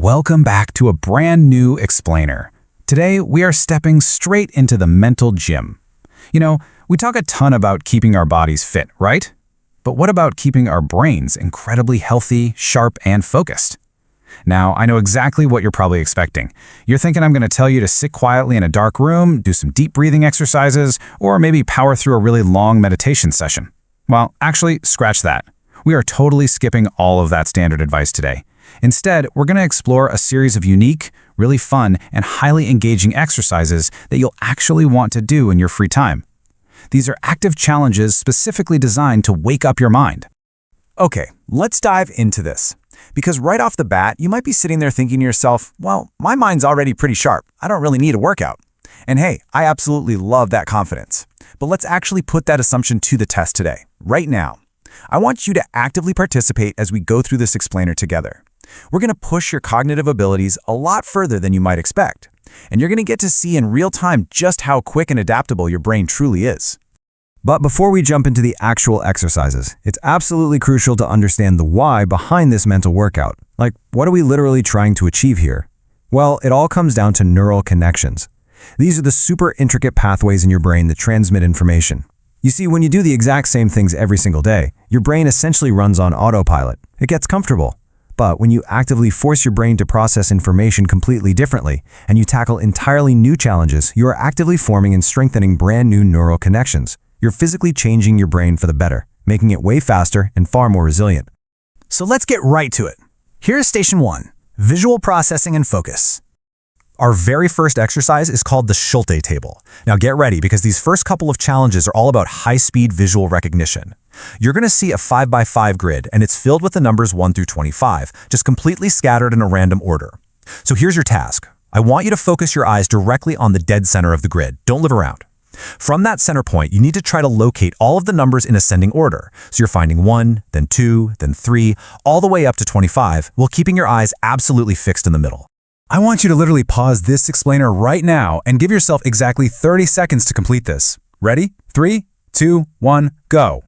Welcome back to a brand new explainer. Today, we are stepping straight into the mental gym. We talk a ton about keeping our bodies fit, right? But what about keeping our brains incredibly healthy, sharp, and focused? Now, I know exactly what you're probably expecting. You're thinking I'm going to tell you to sit quietly in a dark room, do some deep breathing exercises, or maybe power through a really long meditation session. Well, actually, scratch that. We are totally skipping all of that standard advice today. Instead, we're going to explore a series of unique, really fun, and highly engaging exercises that you'll actually want to do in your free time. These are active challenges specifically designed to wake up your mind. Okay, let's dive into this. Because right off the bat, you might be sitting there thinking to yourself, well, my mind's already pretty sharp. I don't really need a workout. And hey, I absolutely love that confidence. But let's actually put that assumption to the test today, right now. I want you to actively participate as we go through this explainer together. We're going to push your cognitive abilities a lot further than you might expect. And you're going to get to see in real time just how quick and adaptable your brain truly is. But before we jump into the actual exercises, it's absolutely crucial to understand the why behind this mental workout. Like, what are we literally trying to achieve here? Well, it all comes down to neural connections. These are the super intricate pathways in your brain that transmit information. You see, when you do the exact same things every single day, your brain essentially runs on autopilot. It gets comfortable. But when you actively force your brain to process information completely differently, and you tackle entirely new challenges, you are actively forming and strengthening brand new neural connections. You're physically changing your brain for the better, making it way faster and far more resilient. So let's get right to it. Here's Station 1, Visual Processing and Focus. Our very first exercise is called the Schulte table. Now get ready, because these first couple of challenges are all about high-speed visual recognition. You're going to see a 5x5 grid, and it's filled with the numbers 1 through 25, just completely scattered in a random order. So here's your task. I want you to focus your eyes directly on the dead center of the grid. Don't live around. From that center point, you need to try to locate all of the numbers in ascending order. So you're finding 1, then 2, then 3, all the way up to 25, while keeping your eyes absolutely fixed in the middle. I want you to literally pause this explainer right now and give yourself exactly 30 seconds to complete this. Ready? 3, 2, 1, go.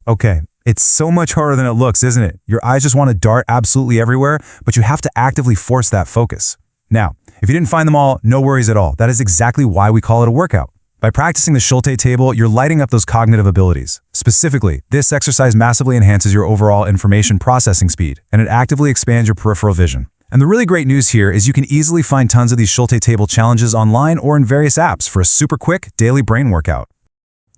Okay, it's so much harder than it looks, isn't it? Your eyes just want to dart absolutely everywhere, but you have to actively force that focus. Now, if you didn't find them all, no worries at all. That is exactly why we call it a workout. By practicing the Schulte table, you're lighting up those cognitive abilities. Specifically, this exercise massively enhances your overall information processing speed, and it actively expands your peripheral vision. And the really great news here is you can easily find tons of these Schulte table challenges online or in various apps for a super quick daily brain workout.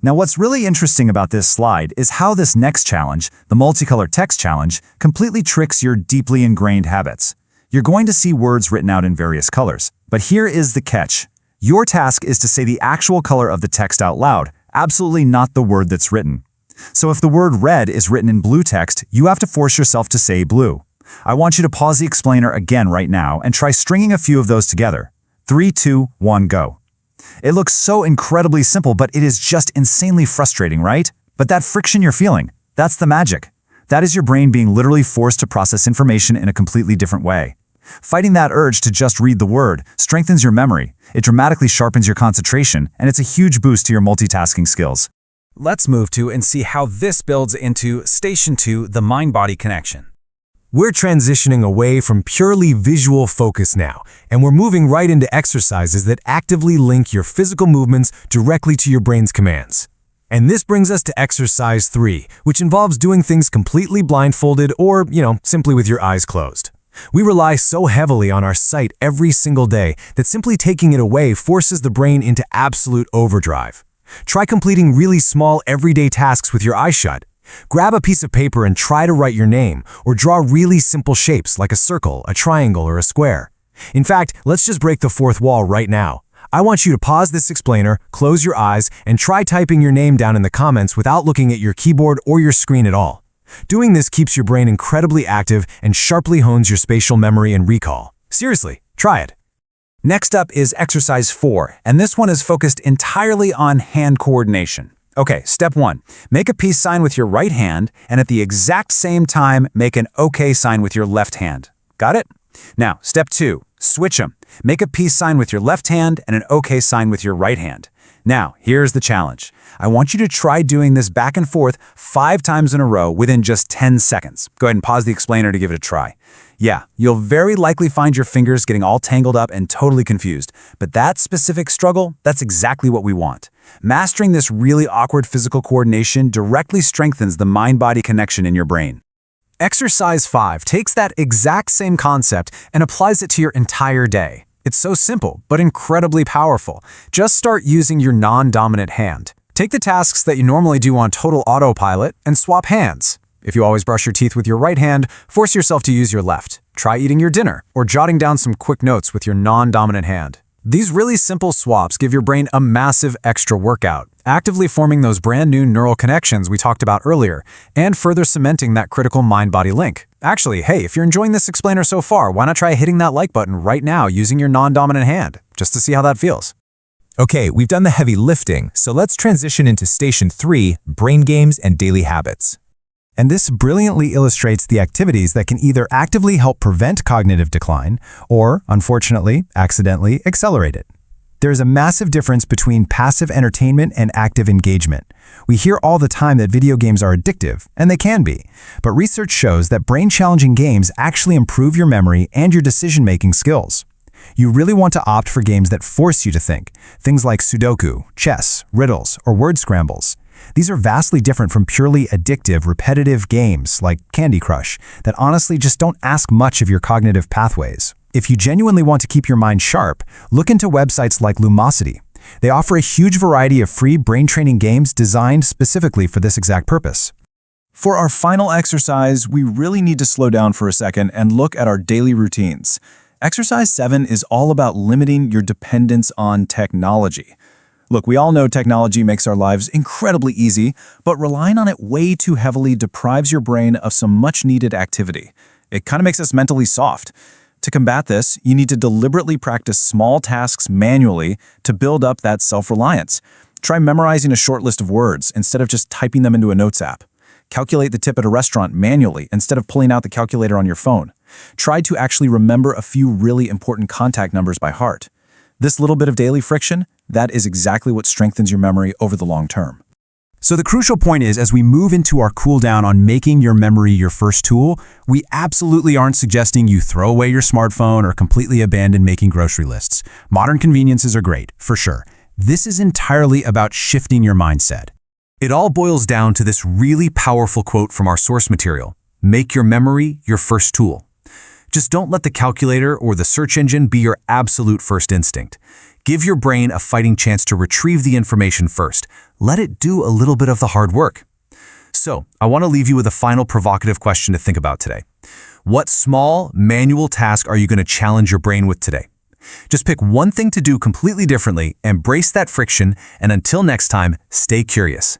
Now, what's really interesting about this slide is how this next challenge, the multicolor text challenge, completely tricks your deeply ingrained habits. You're going to see words written out in various colors. But here is the catch. Your task is to say the actual color of the text out loud, absolutely not the word that's written. So if the word red is written in blue text, you have to force yourself to say blue. I want you to pause the explainer again right now and try stringing a few of those together. 3, 2, 1, go. It looks so incredibly simple, but it is just insanely frustrating, right? But that friction you're feeling, that's the magic. That is your brain being literally forced to process information in a completely different way. Fighting that urge to just read the word strengthens your memory, it dramatically sharpens your concentration, and it's a huge boost to your multitasking skills. Let's move to and see how this builds into Station 2, the mind-body connection. We're transitioning away from purely visual focus now, and we're moving right into exercises that actively link your physical movements directly to your brain's commands. And this brings us to exercise 3, which involves doing things completely blindfolded or, simply with your eyes closed. We rely so heavily on our sight every single day that simply taking it away forces the brain into absolute overdrive. Try completing really small everyday tasks with your eyes shut. Grab a piece of paper and try to write your name, or draw really simple shapes like a circle, a triangle, or a square. In fact, let's just break the fourth wall right now. I want you to pause this explainer, close your eyes, and try typing your name down in the comments without looking at your keyboard or your screen at all. Doing this keeps your brain incredibly active and sharply hones your spatial memory and recall. Seriously, try it. Next up is exercise 4, and this one is focused entirely on hand coordination. Okay, step 1. Make a peace sign with your right hand, and at the exact same time, make an OK sign with your left hand. Got it? Now, step 2. Switch them. Make a peace sign with your left hand and an OK sign with your right hand. Now, here's the challenge. I want you to try doing this back and forth 5 times in a row within just 10 seconds. Go ahead and pause the explainer to give it a try. Yeah, you'll very likely find your fingers getting all tangled up and totally confused, but that specific struggle, that's exactly what we want. Mastering this really awkward physical coordination directly strengthens the mind-body connection in your brain. Exercise 5 takes that exact same concept and applies it to your entire day. It's so simple, but incredibly powerful. Just start using your non-dominant hand. Take the tasks that you normally do on total autopilot and swap hands. If you always brush your teeth with your right hand, force yourself to use your left. Try eating your dinner or jotting down some quick notes with your non-dominant hand. These really simple swaps give your brain a massive extra workout, actively forming those brand new neural connections we talked about earlier, and further cementing that critical mind-body link. Actually, hey, if you're enjoying this explainer so far, why not try hitting that like button right now using your non-dominant hand, just to see how that feels. Okay, we've done the heavy lifting, so let's transition into Station 3, brain games and daily habits. And this brilliantly illustrates the activities that can either actively help prevent cognitive decline or, unfortunately, accidentally accelerate it. There is a massive difference between passive entertainment and active engagement. We hear all the time that video games are addictive, and they can be, but research shows that brain-challenging games actually improve your memory and your decision-making skills. You really want to opt for games that force you to think, things like Sudoku, chess, riddles, or word scrambles. These are vastly different from purely addictive, repetitive games like Candy Crush that honestly just don't ask much of your cognitive pathways. If you genuinely want to keep your mind sharp, look into websites like Lumosity. They offer a huge variety of free brain training games designed specifically for this exact purpose. For our final exercise, we really need to slow down for a second and look at our daily routines. Exercise 7 is all about limiting your dependence on technology. Look, we all know technology makes our lives incredibly easy, but relying on it way too heavily deprives your brain of some much-needed activity. It kind of makes us mentally soft. To combat this, you need to deliberately practice small tasks manually to build up that self-reliance. Try memorizing a short list of words instead of just typing them into a notes app. Calculate the tip at a restaurant manually instead of pulling out the calculator on your phone. Try to actually remember a few really important contact numbers by heart. This little bit of daily friction, that is exactly what strengthens your memory over the long term. So the crucial point is, as we move into our cool down on making your memory your first tool, we absolutely aren't suggesting you throw away your smartphone or completely abandon making grocery lists. Modern conveniences are great, for sure. This is entirely about shifting your mindset. It all boils down to this really powerful quote from our source material: make your memory your first tool. Just don't let the calculator or the search engine be your absolute first instinct. Give your brain a fighting chance to retrieve the information first. Let it do a little bit of the hard work. So, I want to leave you with a final provocative question to think about today. What small, manual task are you going to challenge your brain with today? Just pick one thing to do completely differently, embrace that friction, and until next time, stay curious.